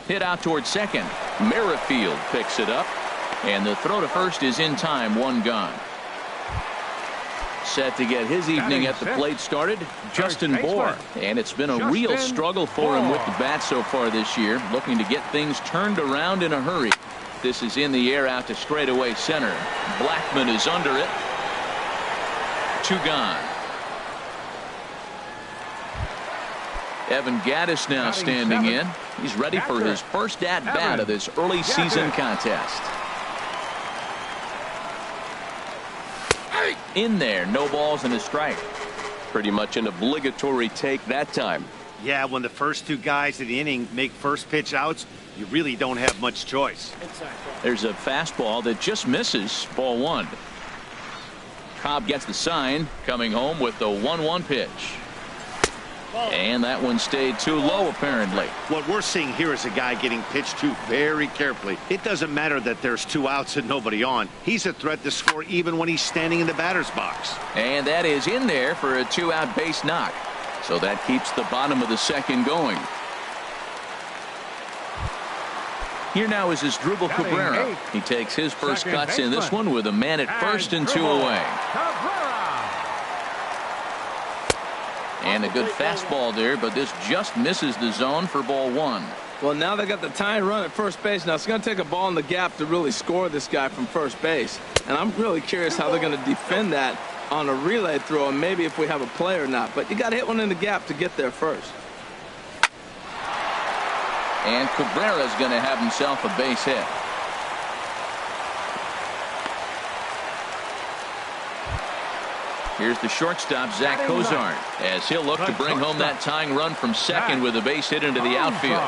Hit out towards second. Merrifield picks it up. And the throw to first is in time. One gone. Set to get his evening at the plate started, Justin Bohr. And it's been a real struggle for him with the bat so far this year, looking to get things turned around in a hurry. This is in the air out to straightaway center. Blackman is under it. Two gone. Evan Gaddis now standing in. He's ready for his first at-bat of this early season contest. In there, no balls and a strike. Pretty much an obligatory take that time. Yeah, when the first two guys in the inning make first pitch outs, you really don't have much choice. There's a fastball that just misses. Ball one. Cobb gets the sign, coming home with the 1-1 pitch. And that one stayed too low, apparently. What we're seeing here is a guy getting pitched to very carefully. It doesn't matter that there's two outs and nobody on. He's a threat to score even when he's standing in the batter's box. And that is in there for a two-out base knock. So that keeps the bottom of the second going. Here now is his Asdrubal Cabrera. He takes his first cuts in this one with a man at first and two away. And a good fastball there, but this just misses the zone for ball one. Well, now they got the tying run at first base. Now it's going to take a ball in the gap to really score this guy from first base. And I'm really curious how they're going to defend that on a relay throw, and maybe if we have a play or not. But you got to hit one in the gap to get there first. And Cabrera's going to have himself a base hit. Here's the shortstop, Zach Cozart, as he'll look to bring home that tying run from second with a base hit into the outfield.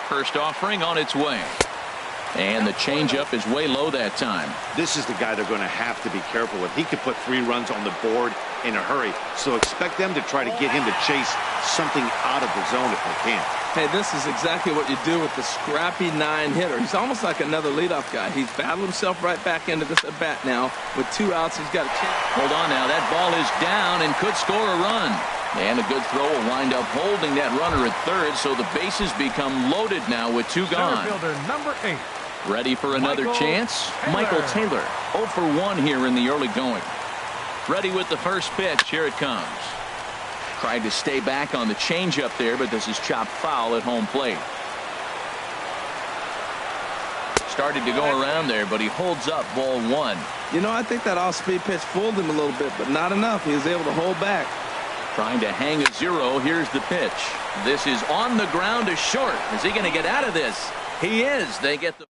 First offering on its way. And the changeup is way low that time. This is the guy they're going to have to be careful with. He could put 3 runs on the board in a hurry. So expect them to try to get him to chase something out of the zone if they can. Hey, this is exactly what you do with the scrappy 9-hitter. He's almost like another leadoff guy. He's battled himself right back into this at bat now. With 2 outs, he's got a chance. Hold on now. That ball is down and could score a run. And a good throw will wind up holding that runner at third. So the bases become loaded now with 2 gone. Fielder number 8. Ready for another chance? Michael Taylor. 0 for 1 here in the early going. Ready with the first pitch. Here it comes. Tried to stay back on the changeup there, but this is chopped foul at home plate. Started to go around there, but he holds up ball 1. You know, I think that off-speed pitch fooled him a little bit, but not enough. He was able to hold back. Trying to hang a 0. Here's the pitch. This is on the ground to short. Is he going to get out of this? He is. They get the...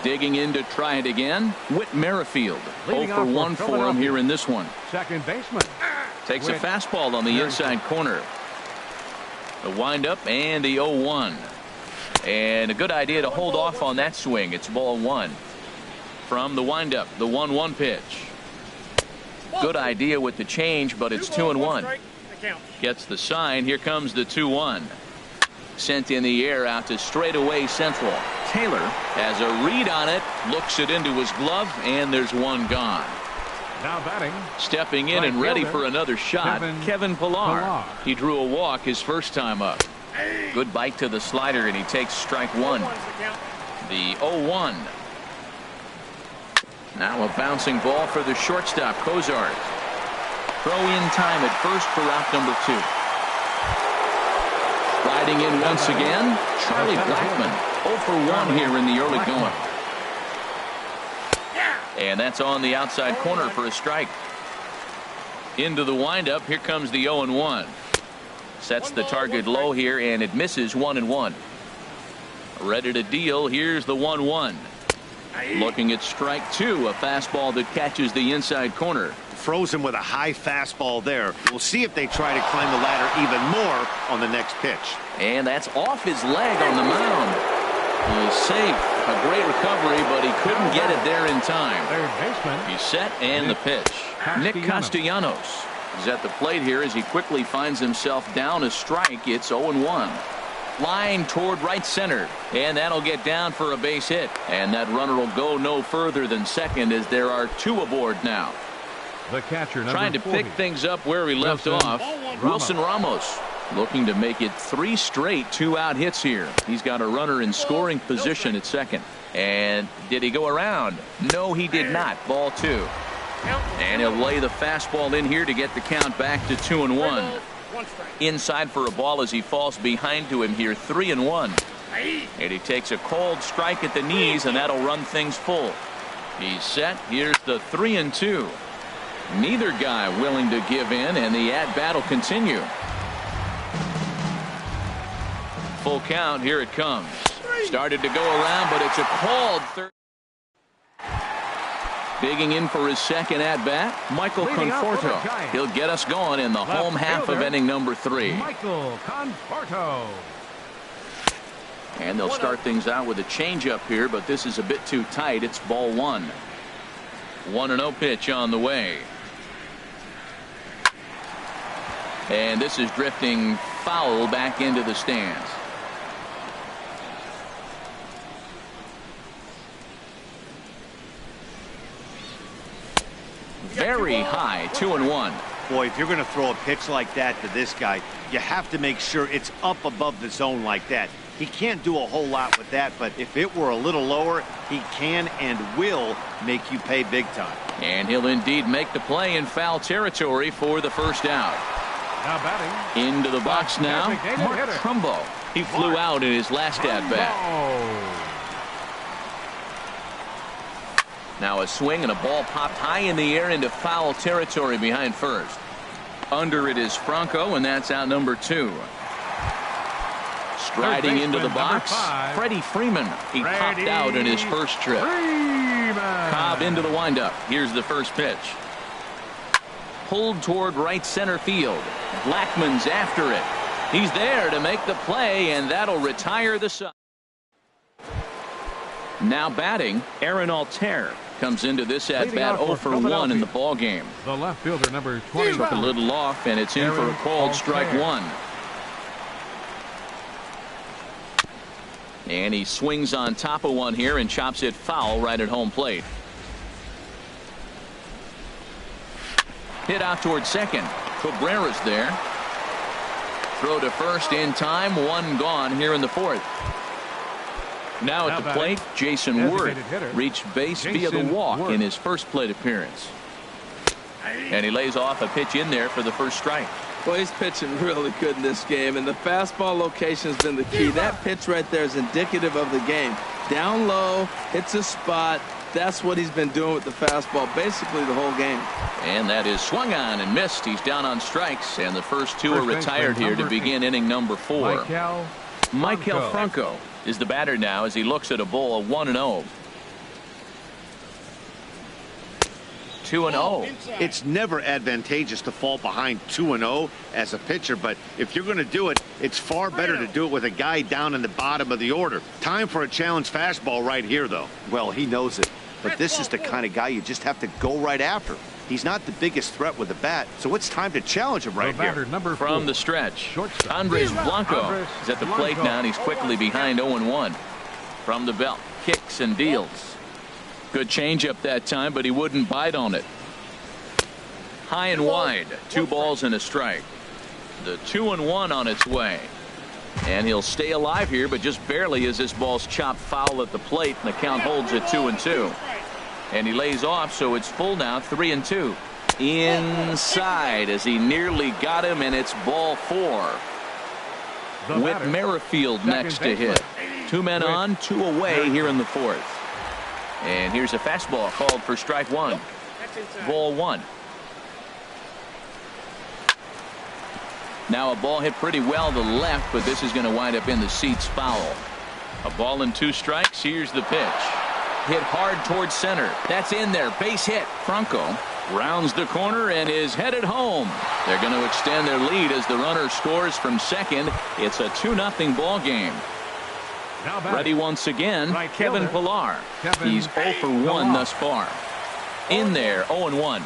Digging in to try it again. Whit Merrifield. 0 for 1 for him here in this one. Second baseman. Takes a fastball on the inside corner. The windup and the 0-1. And a good idea to hold off on that swing. It's ball 1. From the windup, the 1-1 pitch. Good idea with the change, but it's 2-1. Gets the sign. Here comes the 2-1. Sent in the air out to straightaway central. Taylor has a read on it, looks it into his glove, and there's 1 gone. Now batting. Stepping in and ready for another shot, Kevin Pillar. He drew a walk his first time up. Good bite to the slider, and he takes strike 1. The 0-1. Now a bouncing ball for the shortstop, Cozart. Throw in time at first for out number 2. Riding in once again, Charlie Blackman. 0 for 1 here in the early going. And that's on the outside corner for a strike. Into the windup. Here comes the 0-1. Sets the target low here, and it misses 1-1. Ready to deal. Here's the 1-1. Looking at strike 2, a fastball that catches the inside corner. Frozen with a high fastball there. We'll see if they try to climb the ladder even more on the next pitch. And that's off his leg on the mound. He is safe. A great recovery, but he couldn't get it there in time. Third baseman. He's set, and the pitch. Nick Castellanos is at the plate here as he quickly finds himself down a strike. It's 0-1. Line toward right center, and that'll get down for a base hit. And that runner will go no further than second as there are 2 aboard now. The catcher, trying to pick things up where he left off. Wilson Ramos. Looking to make it 3 straight 2-out hits here. He's got a runner in scoring position at second. And did he go around? No, he did not. Ball 2. And he'll lay the fastball in here to get the count back to 2-1. Inside for a ball as he falls behind to him here. 3-1. And he takes a cold strike at the knees, and that'll run things full. He's set. Here's the 3-2. Neither guy willing to give in, and the at-bat will continue. Full count. Here it comes. Started to go around, but it's a called third. Digging in for his second at-bat, Michael Conforto. He'll get us going in the home half of inning number 3. Michael Conforto. And they'll start things out with a changeup here, but this is a bit too tight. It's ball 1. 1-0 pitch on the way. And this is drifting foul back into the stands. Very high. 2-1. Boy, if you're going to throw a pitch like that to this guy, you have to make sure it's up above the zone like that. He can't do a whole lot with that, but if it were a little lower, he can and will make you pay big time. And he'll indeed make the play in foul territory for the first out. Now batting. Into the box now, Mark Trumbo. He flew out in his last at-bat. Now a swing and a ball popped high in the air into foul territory behind first. Under it is Franco, and that's out number 2. Striding into the box, Freddie Freeman. He popped out in his first trip. Cobb into the windup. Here's the first pitch. Pulled toward right center field. Blackman's after it. He's there to make the play, and that'll retire the side. Now batting, Aaron Altair comes into this at-bat 0 for 1 in the ball game. The left fielder, number 20. Took a little off, and it's in for a called strike 1. And he swings on top of one here and chops it foul right at home plate. Hit out towards second. Cabrera's there. Throw to first in time. 1 gone here in the 4th. Now at the plate, Jason Worth reached base via the walk in his first plate appearance. And he lays off a pitch in there for the first strike. Well, he's pitching really good in this game, and the fastball location has been the key. That pitch right there is indicative of the game. Down low, hits a spot. That's what he's been doing with the fastball basically the whole game. And that is swung on and missed. He's down on strikes, and the first 2 are retired here to begin inning number 4. Maikel Franco is the batter now as he looks at a ball of 1-0. 2-0. It's never advantageous to fall behind 2-0 as a pitcher, but if you're going to do it, it's far better to do it with a guy down in the bottom of the order. Time for a challenge fastball right here, though. Well, he knows it, but this is the kind of guy you just have to go right after. He's not the biggest threat with the bat, so it's time to challenge him right here. From the stretch, Andres Blanco is at the plate now, and he's quickly behind 0-1. From the belt, kicks and deals. Good changeup that time, but he wouldn't bite on it. High and wide, 2 balls and a strike. The 2-1 on its way. And he'll stay alive here, but just barely as this ball's chopped foul at the plate, and the count holds at 2-2. And he lays off, so it's full now, 3-2. Inside as he nearly got him, and it's ball 4. With Merrifield next to hit. 2 men on, 2 away here in the 4th. And here's a fastball called for strike 1. Ball 1. Now a ball hit pretty well to the left, but this is going to wind up in the seats foul. A ball and 2 strikes. Here's the pitch. Hit hard towards center. That's in there. Base hit. Franco rounds the corner and is headed home. They're going to extend their lead as the runner scores from second. It's a 2-0 ball game. Ready once again, Kevin Pillar. He's 0 for 1 thus far. In there, 0-1.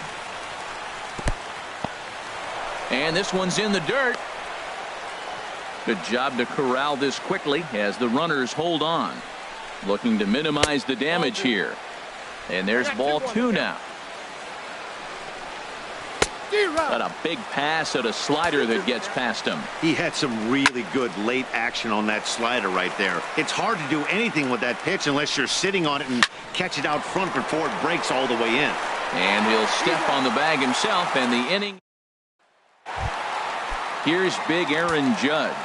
And this one's in the dirt. Good job to corral this quickly as the runners hold on. Looking to minimize the damage here. And there's ball 2 now. Got a big pass at a slider that gets past him. He had some really good late action on that slider right there. It's hard to do anything with that pitch unless you're sitting on it and catch it out front before it breaks all the way in. And he'll step on the bag himself, and the inning. Here's big Aaron Judge.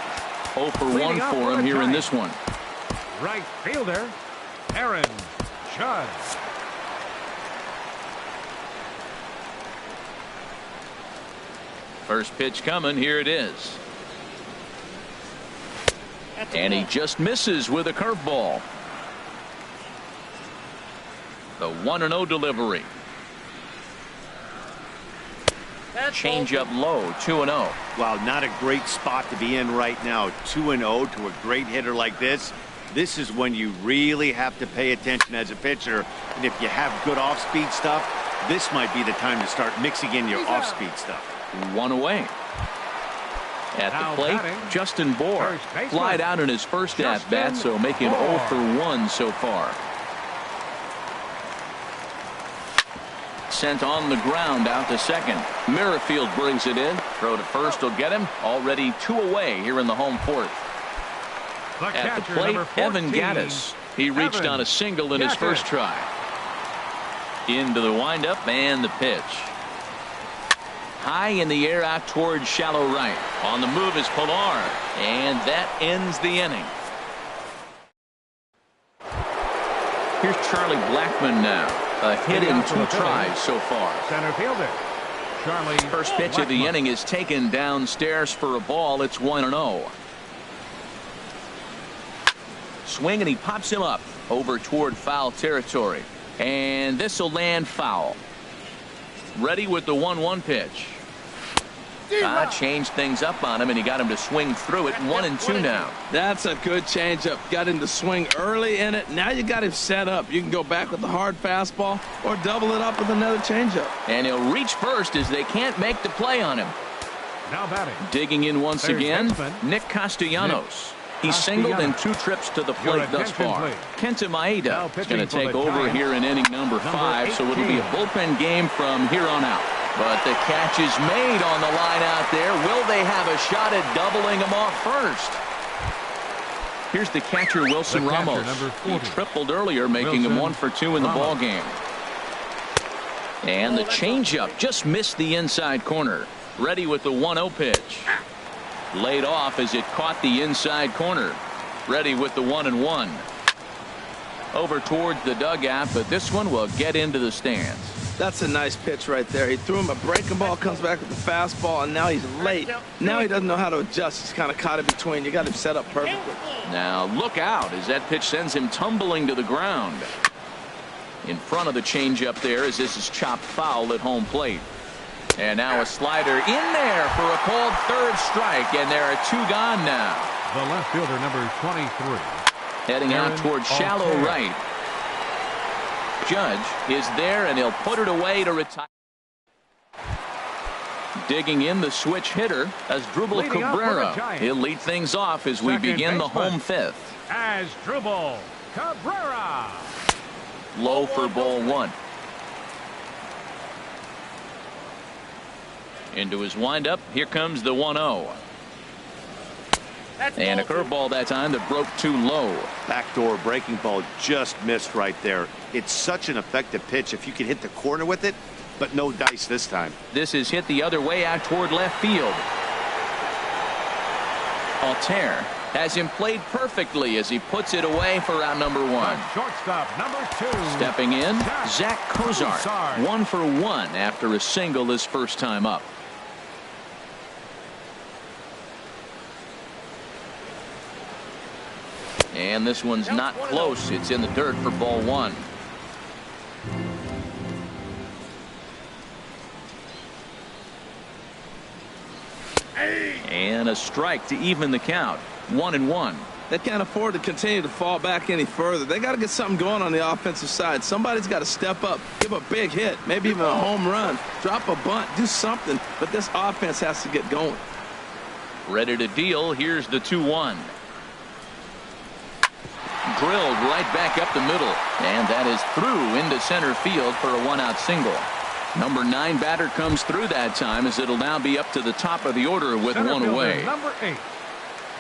0 for 1 for him here in this one. Right fielder, Aaron Judge. First pitch coming. Here it is. And he just misses with a curveball. The 1-0 delivery. Change up low, 2-0. Wow, not a great spot to be in right now. 2-0 to a great hitter like this. This is when you really have to pay attention as a pitcher. And if you have good off-speed stuff, this might be the time to start mixing in your off-speed stuff. 1 away. At the plate, Justin Bohr flied out in his first at-bat, so making 0 for 1 so far. Sent on the ground out to second. Merrifield brings it in. Throw to first will get him. Already 2 away here in the home fourth. At the plate, Evan Gattis. He reached on a single in his first try. Into the windup and the pitch. High in the air out towards shallow right. On the move is Pilar. And that ends the inning. Here's Charlie Blackmon now. A hit in 2 tries so far. Center fielder, Charlie. First pitch of the inning is taken downstairs for a ball. It's 1-0. Swing, and he pops him up over toward foul territory. And this will land foul. Ready with the 1-1 pitch. Changed things up on him, and he got him to swing through it. 1-2 now. That's a good changeup. Got him to swing early in it. Now you got him set up. You can go back with the hard fastball or double it up with another changeup. And he'll reach first as they can't make the play on him. Now batting. Digging in once again, Nick Castellanos. He's singled in 2 trips to the plate thus far. Kenta Maeda is going to take over here in inning number 5, so it'll be a bullpen game from here on out. But the catch is made on the line out there. Will they have a shot at doubling him off first? Here's the catcher, Wilson Ramos. He tripled earlier, making him 1 for 2 in the ball game. And the changeup just missed the inside corner. Ready with the 1-0 pitch. Laid off as it caught the inside corner. Ready with the 1-1. Over towards the dugout, but this one will get into the stands. That's a nice pitch right there. He threw him a breaking ball, comes back with the fastball, and now he's late. Now he doesn't know how to adjust. He's kind of caught in between. You got him set up perfectly. Now look out as that pitch sends him tumbling to the ground. In front of the changeup there as this is chopped foul at home plate. And now a slider in there for a called third strike, and there are 2 gone now. The left fielder, number 23. Heading out towards shallow right. Judge is there, and he'll put it away to retire. Digging in the switch hitter Asdrubal Cabrera. He'll lead things off as we begin the home 5th. Asdrubal Cabrera. Low for ball 1. Into his windup. Here comes the 1-0. And a curveball that time that broke too low. Backdoor breaking ball just missed right there. It's such an effective pitch if you can hit the corner with it, but no dice this time. This is hit the other way out toward left field. Altair has him played perfectly as he puts it away for out number 1. Shortstop number 2. Stepping in, Zach Cozart. 1 for 1 after a single his first time up. And this one's not close. It's in the dirt for ball 1. And a strike to even the count. 1-1. They can't afford to continue to fall back any further. They got to get something going on the offensive side. Somebody's got to step up, give a big hit, maybe even a home run, drop a bunt, do something. But this offense has to get going. Ready to deal. Here's the 2-1. Drilled right back up the middle, and that is through into center field for a 1-out single. Number 9 batter comes through that time, as it'll now be up to the top of the order with Center one fielder, away. number 8.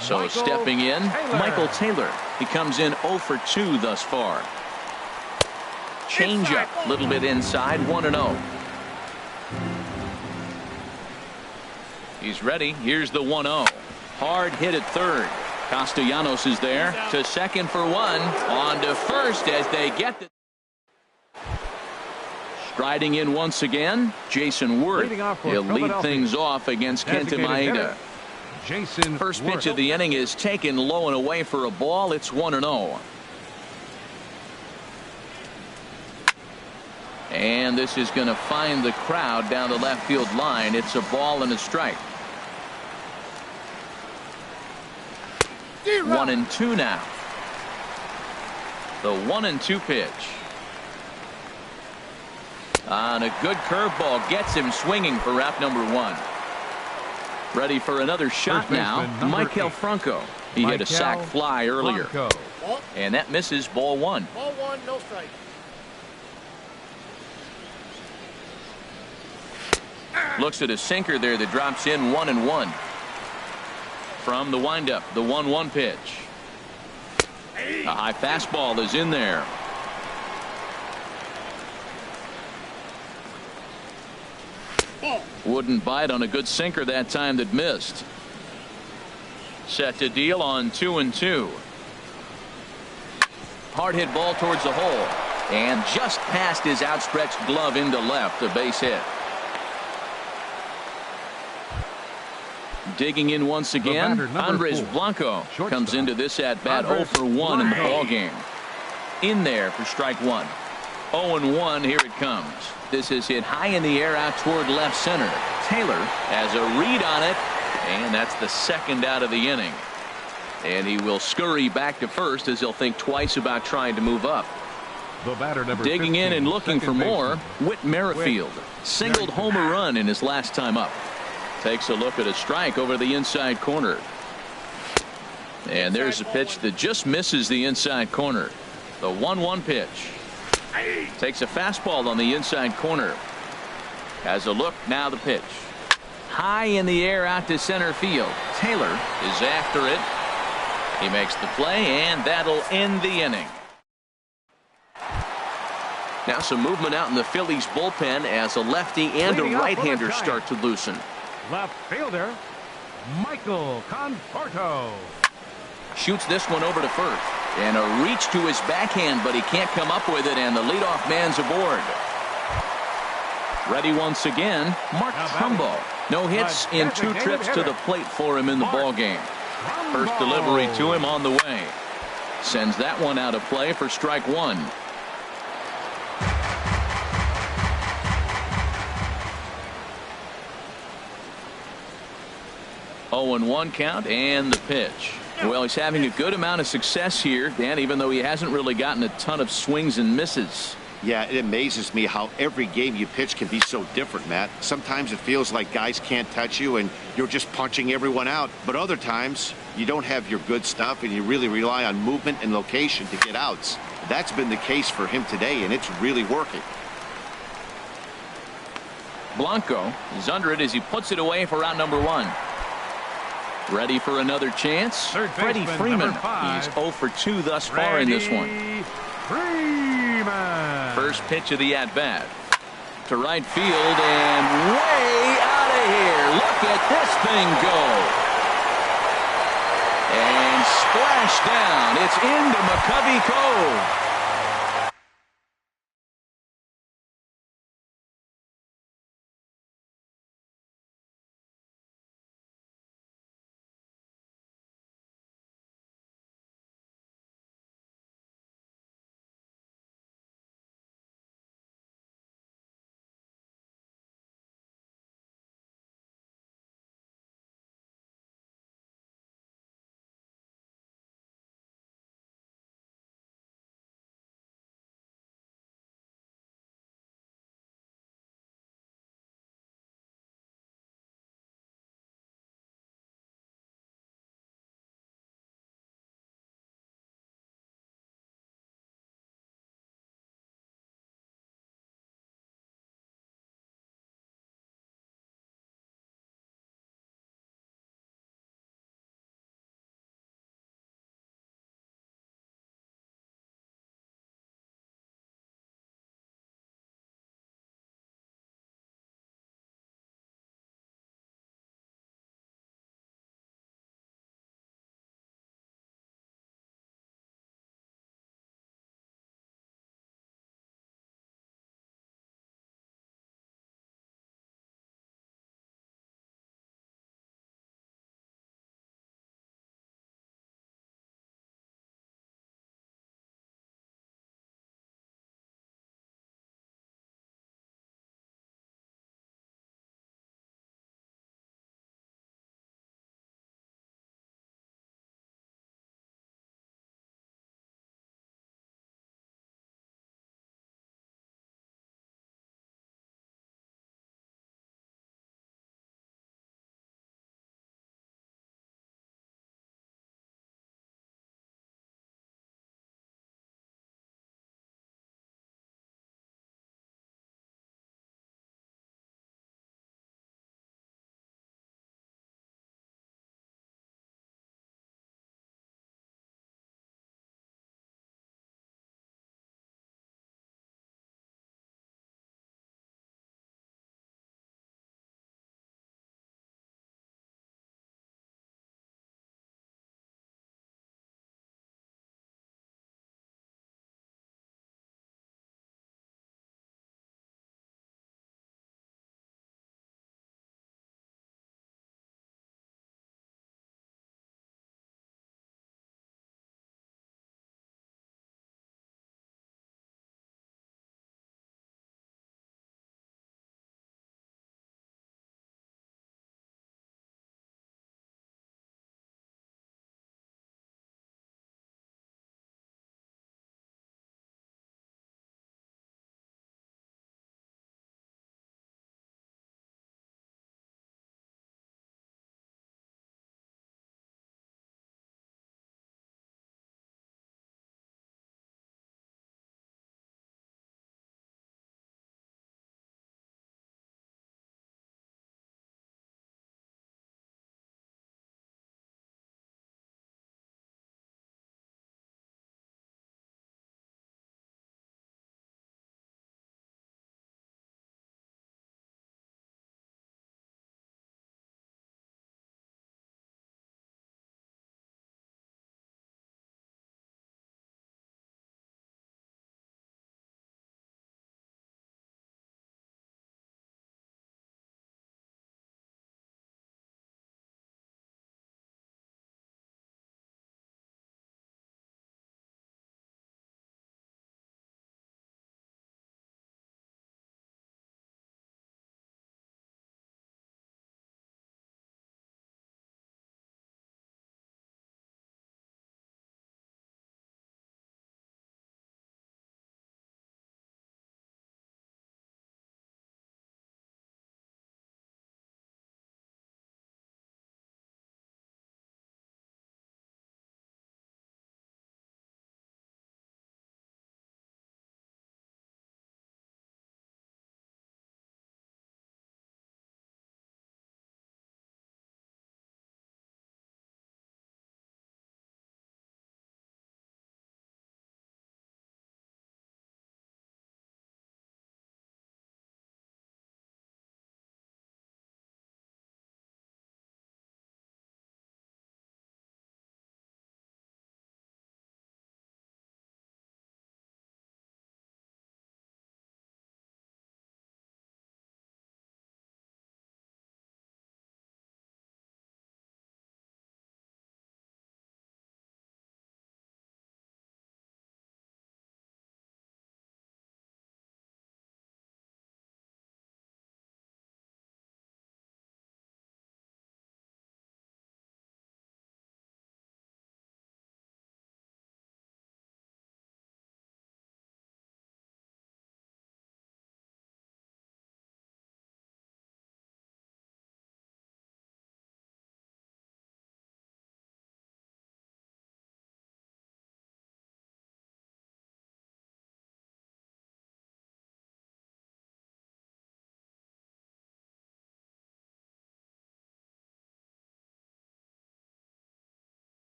So Michael stepping in, Taylor. Michael Taylor. He comes in 0 for 2 thus far. Changeup, a little bit inside, 1-0. He's ready. Here's the 1-0. Hard hit at third. Castellanos is there to second for 1. On to first as they get the. Striding in once again, Jason Worth. Leading off for He'll lead Philadelphia. things off against Kenta Designated Maeda. hitter, Jason First pitch Worth. of the inning is taken low and away for a ball. It's 1-0. And this is going to find the crowd down the left field line. It's a ball and a strike. 1-2 now. The 1-2 pitch. On a good curveball, gets him swinging for out number 1. Ready for another shot now. Maikel Franco. He hit a sac fly earlier. Franco. And that misses, ball 1. Ball 1, no strike. Looks at a sinker there that drops in 1-1. From the windup, the 1-1 pitch. A high fastball is in there. Wouldn't bite on a good sinker that time that missed. Set to deal on 2-2. Hard hit ball towards the hole. And just past his outstretched glove into left, a base hit. Digging in once again, Andres Blanco comes into this at bat 0 for 1 in the ball game. In there for strike 1. 0-1, here it comes. This is hit high in the air out toward left center. Taylor has a read on it, and that's the second out of the inning. And he will scurry back to first as he'll think twice about trying to move up. The batter, number Digging 15, in and looking for more, baseman. Whit Merrifield. Singled homer run in his last time up. Takes a look at a strike over the inside corner. And there's a pitch that just misses the inside corner. The 1-1 pitch. Takes a fastball on the inside corner. Has a look, now the pitch. High in the air out to center field. Taylor is after it. He makes the play, and that'll end the inning. Now some movement out in the Phillies bullpen as a lefty and a Leading off for the right-hander Giants. start to loosen. Left fielder, Michael Conforto. Shoots this one over to first. And a reach to his backhand, but he can't come up with it, and the leadoff man's aboard. Ready once again, Mark Trumbo. No hits in 2 trips to the plate for him in the ball game. First delivery to him on the way. Sends that one out of play for strike 1. Oh, and 1 count, and the pitch. Well, he's having a good amount of success here, Dan, even though he hasn't really gotten a ton of swings and misses. Yeah, it amazes me how every game you pitch can be so different, Matt. Sometimes it feels like guys can't touch you and you're just punching everyone out. But other times you don't have your good stuff and you really rely on movement and location to get outs. That's been the case for him today, and it's really working. Blanco is under it as he puts it away for out number 1. Ready for another chance? Third Freddie baseman, Freeman. number 5. He's 0 for 2 thus far in this one. Freeman. First pitch of the at-bat. To right field and way out of here. Look at this thing go. And splash down. It's into McCovey Cove.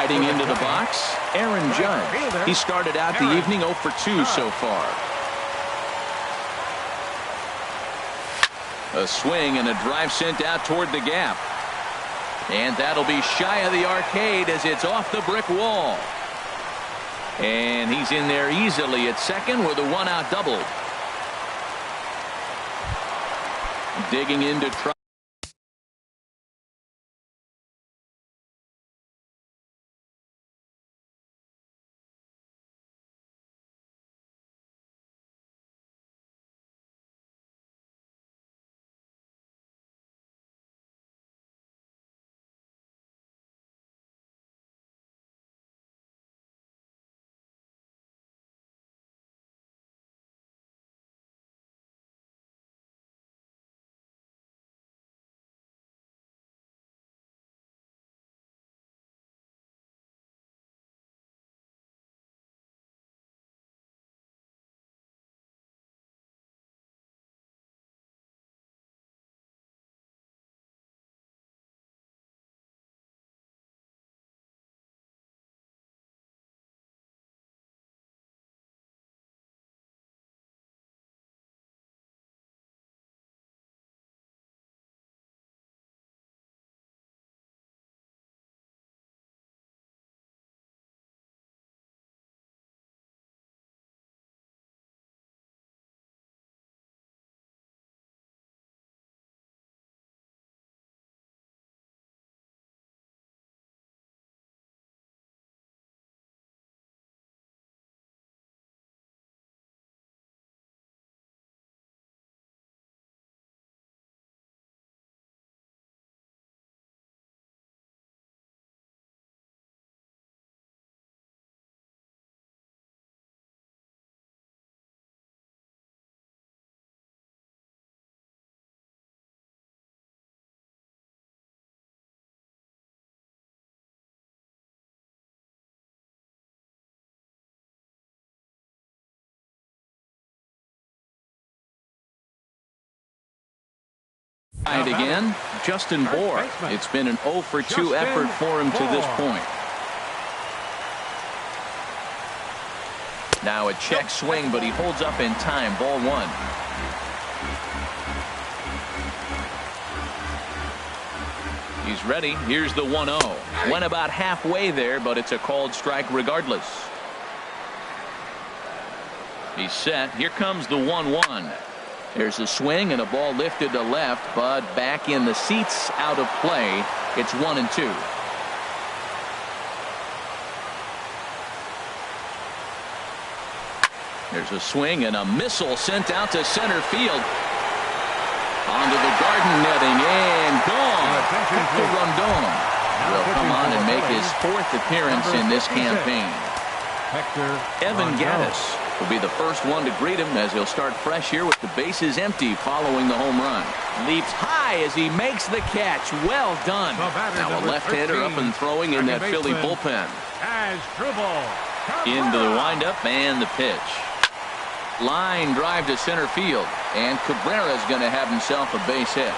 Riding into the box, Aaron Judge. He started out the evening 0 for 2 so far. A swing and a drive sent out toward the gap. And that'll be shy of the arcade as it's off the brick wall. And he's in there easily at second with a one-out double. Digging in to try. Again, Justin Bohr. It's been an 0 for 2 effort for him to this point. Now a check swing, but he holds up in time. Ball 1. He's ready. Here's the 1-0. Went about halfway there, but it's a called strike regardless. He's set. Here comes the 1-1. There's a swing and a ball lifted to left, but back in the seats, out of play. It's 1-2. There's a swing and a missile sent out to center field. Onto the garden netting and gone. Hector Rondon will come on and make his 4th appearance in this campaign. Evan Gaddis will be the first one to greet him as he'll start fresh here with the bases empty following the home run. Leaps high as he makes the catch. Well done. Now a left-hander up and throwing in that Philly bullpen. Into the windup and the pitch. Line drive to center field, and Cabrera's going to have himself a base hit.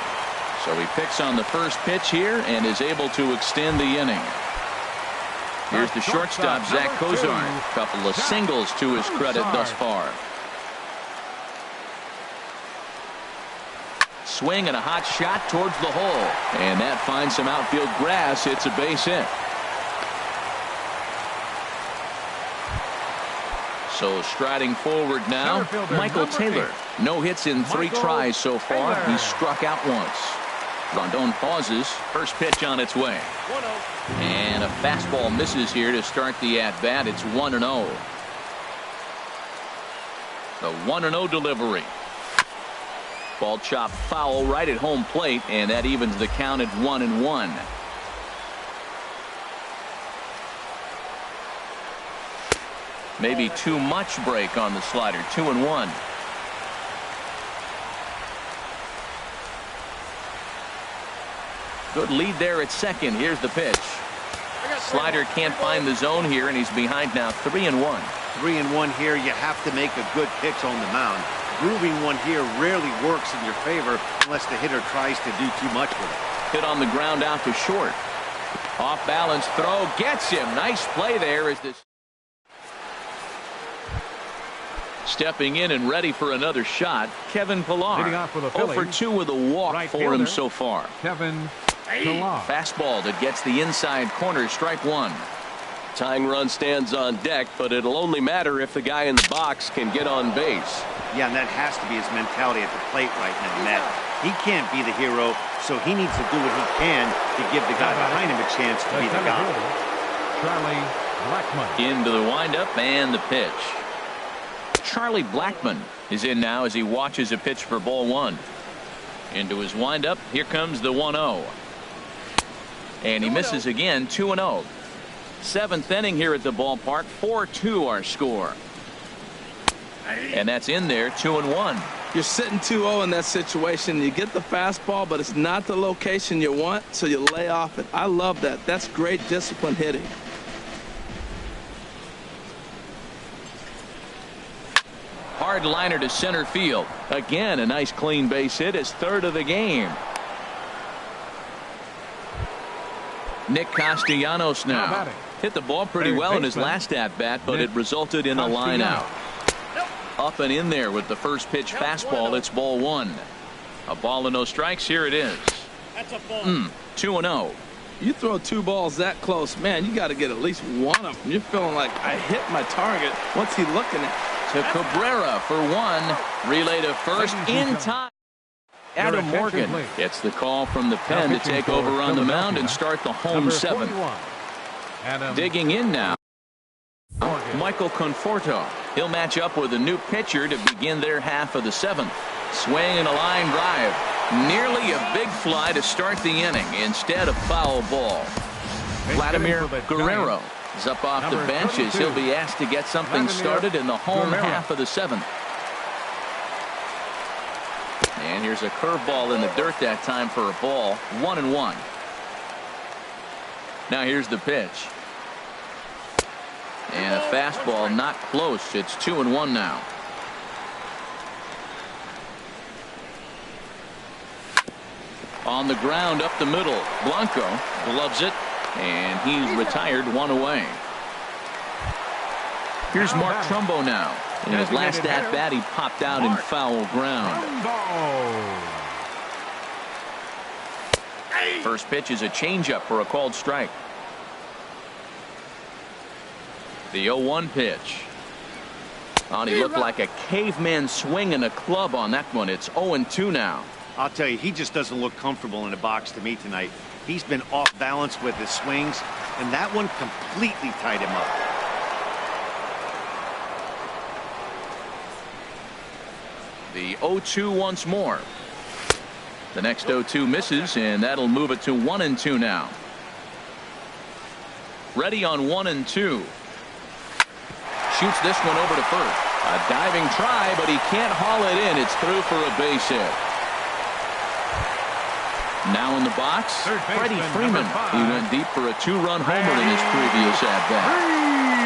So he picks on the first pitch here and is able to extend the inning. Here's the shortstop, Zach Kozar. A couple of singles to his credit thus far. Swing and a hot shot towards the hole. And that finds some outfield grass. It's a base hit. So striding forward now, Michael Taylor. No hits in 3 tries so far. He's struck out once. Rondon pauses. First pitch on its way. And a fastball misses here to start the at-bat. It's 1-0. The 1-0 delivery. Ball chopped foul right at home plate, and that evens the count at 1-1. Maybe too much break on the slider. 2-1. Good lead there at second. Here's the pitch. Slider can't find the zone here, and he's behind now. 3-1. 3-1 here. You have to make a good pitch on the mound. Grooving one here rarely works in your favor unless the hitter tries to do too much with it. Hit on the ground out to short. Off balance throw gets him. Nice play there as this. Stepping in and ready for another shot, Kevin Pillar. Leading off with a 0 for 2 with a walk right for fielder, him so far. Kevin Pillar. Fastball that gets the inside corner, strike one. Tying run stands on deck, but it'll only matter if the guy in the box can get on base. Yeah, and that has to be his mentality at the plate right now, Matt. He can't be the hero, so he needs to do what he can to give the guy behind him a chance to be the guy. Charlie Blackmon. Into the windup and the pitch. Charlie Blackmon is in now as he watches a pitch for ball one. Into his windup. Here comes the 1-0. And he misses again. 2-0. Seventh inning here at the ballpark. 4-2 our score. And that's in there. 2-1. You're sitting 2-0 in that situation. You get the fastball, but it's not the location you want, so you lay off it. I love that. That's great disciplined hitting. Hard liner to center field. Again, a nice clean base hit. His third of the game. Nick Castellanos now. Hit the ball pretty well in his last at-bat, but it resulted in a line out. Up and in there with the first pitch fastball. It's ball one. A ball and no strikes. Here it is. 2-0. You throw two balls that close, man, you got to get at least one of them. You're feeling like I hit my target. What's he looking at? To Cabrera for one. Relay to first in time. Adam Morgan gets the call from the pen to take over on the mound and start the home seventh. Digging in now, Michael Conforto. He'll match up with a new pitcher to begin their half of the seventh. Swing and a line drive. Nearly a big fly to start the inning instead of foul ball. Vladimir Guerrero is up off the bench as he'll be asked to get something started in the home half of the seventh. And here's a curveball in the dirt that time for a ball. 1-1. Now here's the pitch. And a fastball not close. It's 2-1 now. On the ground up the middle. Blanco gloves it. And he's retired, one away. Here's Mark Trumbo now. In his last at-bat, he popped out in foul ground. First pitch is a changeup for a called strike. The 0-1 pitch. Oh, he looked like a caveman swinging a club on that one. It's 0-2 now. I'll tell you, he just doesn't look comfortable in the box to me tonight. He's been off balance with his swings, and that one completely tied him up. The 0-2 once more. The next 0-2 misses, and that'll move it to 1-2 now. Ready on 1-2. Shoots this one over to first. A diving try, but he can't haul it in. It's through for a base hit. Now in the box, Freddie Freeman. He went deep for a two-run homer in his previous at-bat.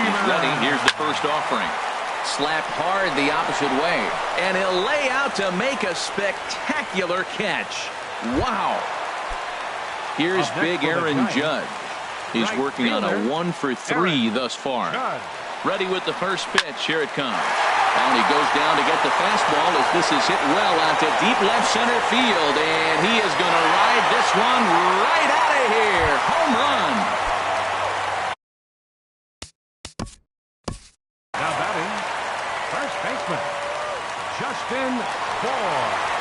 He's ready. Here's the first offering. Slapped hard the opposite way. And he'll lay out to make a spectacular catch. Wow. Here's big Aaron Judge. He's working on a 1 for 3 thus far. Ready with the first pitch. Here it comes. And he goes down to get the fastball as this is hit well onto deep left center field. And he is going to ride this one right out of here. Home run. Now batting, first baseman, Justin Ford.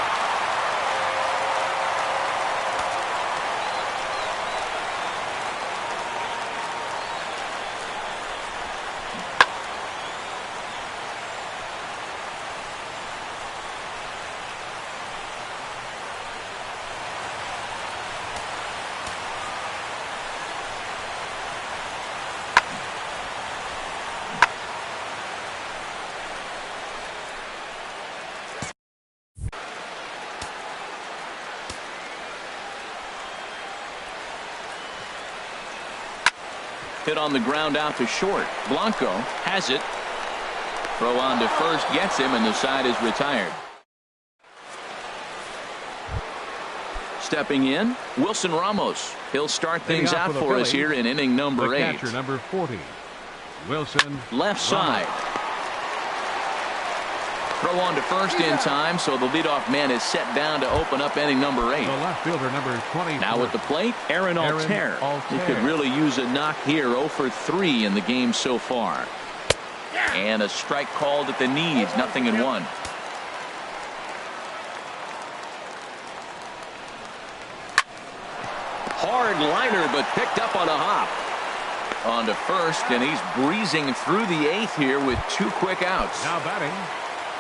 Hit on the ground out to short. Blanco has it. Throw on to first gets him, and the side is retired. Stepping in, Wilson Ramos. He'll start things Leading out off for the for us Phillies, here in inning number The 8. catcher, number 40, Wilson Left side. Throw on to first in time, so the leadoff man is set down to open up inning number 8. The left fielder, number 20. Now at the plate, Aaron Altair. He could really use a knock here. 0 for 3 in the game so far. And a strike called at the knees. 0-1. Hard liner, but picked up on a hop. On to first, and he's breezing through the 8th here with 2 quick outs. Now batting.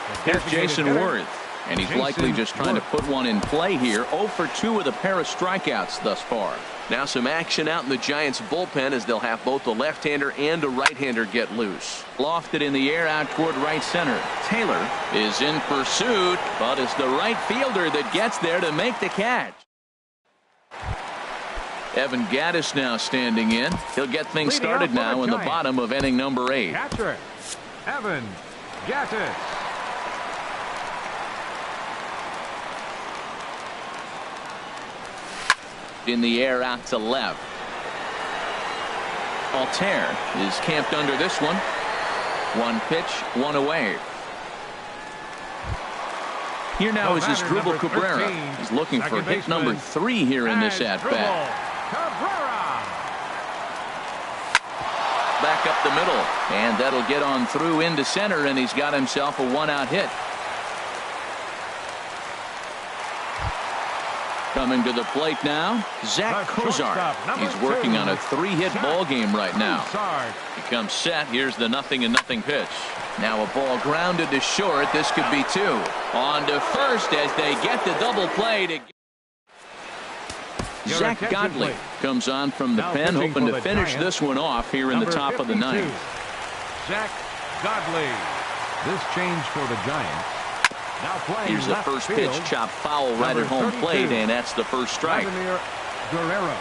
the Here's designated Jason hitter, Worth, and he's Jason likely just trying to Worth. put one in play here. 0 for 2 with a pair of strikeouts thus far. Now some action out in the Giants bullpen as they'll have both the left-hander and a right-hander get loose. Lofted in the air out toward right center. Taylor is in pursuit, but it's the right fielder that gets there to make the catch. Evan Gattis now standing in. He'll get things Leading started off for now the in the Giants. bottom of inning number 8. Catcher, Evan Gattis. In the air out to left. Altair is camped under this one. 1 pitch, 1 away. Here now The is his batter, Dribble number Cabrera. 13, He's looking for second hit number baseman, 3 here in this at-bat. Cabrera. Back up the middle, and that'll get on through into center, and he's got himself a 1-out hit. Coming to the plate now, Zach The Kozar. shortstop, number He's working 2, on a 3-hit Zach ball game right now. Kozar. He comes set. Here's the 0-0 pitch. Now a ball grounded to short. This could be 2. On to first as they get the double play to Your Zach attention, Godley please. comes on from the Now pen, pitching hoping for to the finish Giants, this one off here in the number top of the 52, 9th. Zach Godley. This change for the Giants. Now playing Here's the left first field, pitch, chop foul right number at home 32, plate, and that's the first strike. Vladimir Guerrero.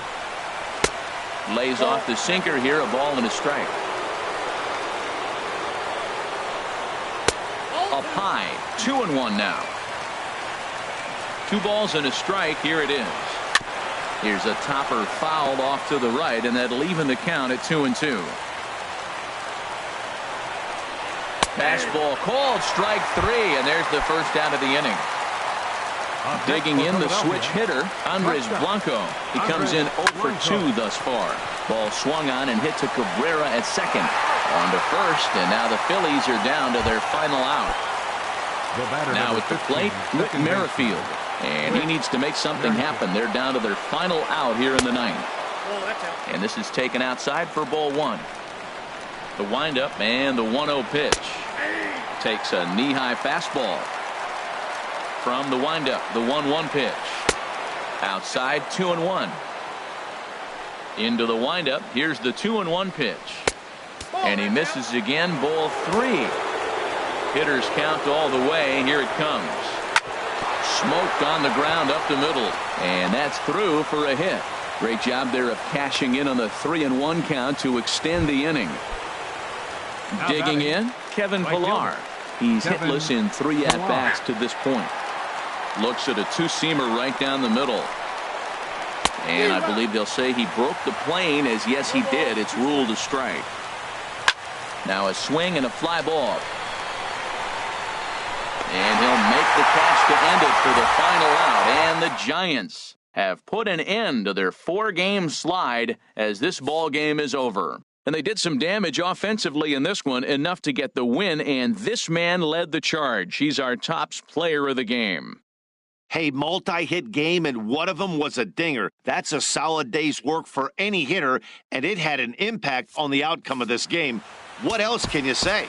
Lays off the sinker here, a ball and a strike. Up high, 2-1 now. 2 balls and a strike. Here it is. Here's a topper fouled off to the right, and that'll even the count at 2-2. Fastball called, strike 3, and there's the first out of the inning. Digging in the switch hitter, Andres Blanco. He comes in 0 for 2 thus far. Ball swung on and hit to Cabrera at second. On to first, and now the Phillies are down to their final out. The batter, Now number at the 15, plate, Whit second baseman. Merrifield. And he needs to make something happen. They're down to their final out here in the 9th. And this is taken outside for ball 1. The windup and the 1-0 pitch. Takes a knee-high fastball. From the windup, the 1-1 pitch. Outside, 2-1. Into the windup, here's the 2-1 pitch. And he misses again, ball 3. Hitters count all the way. Here it comes. Smoked on the ground up the middle. And that's through for a hit. Great job there of cashing in on the 3-1 count to extend the inning. Now Digging batting, in, Kevin right Pillar. fielder, He's Kevin hitless in 3 Pillar. at-bats to this point. Looks at a 2-seamer right down the middle. And I believe they'll say he broke the plane, as yes he did. It's ruled a strike. Now a swing and a fly ball. And he'll make the catch to end it for the final out. And the Giants have put an end to their 4-game slide as this ball game is over. And they did some damage offensively in this one, enough to get the win, and this man led the charge. He's our top player of the game. Hey, multi-hit game, and one of them was a dinger. That's a solid day's work for any hitter, and it had an impact on the outcome of this game. What else can you say?